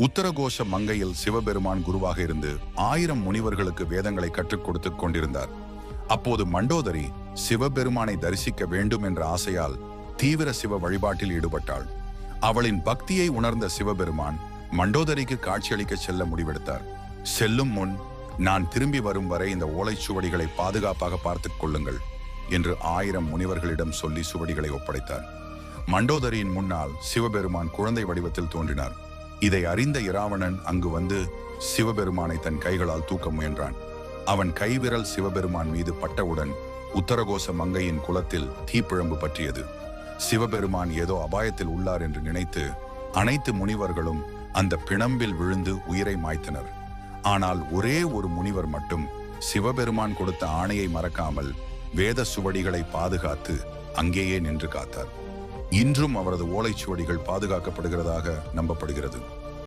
உத்தரகோஷ மங்கையில் சிவபெருமான் குருவாக இருந்து 1000 முனிவர்களுக்கு வேதங்களை கற்றுக் கொடுத்துக் கொண்டிருந்தார். அப்போது மண்டோதரி சிவபெருமானை தரிசிக்க வேண்டும் என்ற ஆசையால் தீவிர சிவ வழிபாட்டில் ஈடுபட்டாள். அவளின் பக்தியை உணர்ந்த சிவபெருமான் மண்டோதரிக்கு காட்சியளிக்க செல்ல முடிவெடுத்தார். செல்லும் முன், நான் திரும்பி வரும் வரை இந்த ஓலைச்சுவடிகளை பாதுகாப்பாக பார்த்துக் கொள்ளுங்கள் என்று 1000 முனிவர்களிடம் சொல்லி சுவடிகளை ஒப்படைத்தார். மண்டோதரியின் முன்னால் சிவபெருமான் குழந்தை வடிவத்தில் தோன்றினார். இதை அறிந்த இராவணன் அங்கு வந்து சிவபெருமானை தன் கைகளால் தூக்க முயன்றான். அவன் கைவிரல் சிவபெருமான் மீது பட்டவுடன் உத்தரகோச மங்கையின் குலத்தில் தீப்பிழம்பு பற்றியது. சிவபெருமான் ஏதோ அபாயத்தில் உள்ளார் என்று நினைத்து அனைத்து முனிவர்களும் அந்த பிணம்பில் விழுந்து உயிரை மாய்த்தனர். ஆனால் ஒரே ஒரு முனிவர் மட்டும் சிவபெருமான் கொடுத்த ஆணையை மறக்காமல் வேத சுவடிகளை பாதுகாத்து அங்கேயே நின்று காத்தார். இன்றும் அவரது ஓலைச்சுவடிகள் பாதுகாக்கப்படுகிறதாக நம்பப்படுகிறது.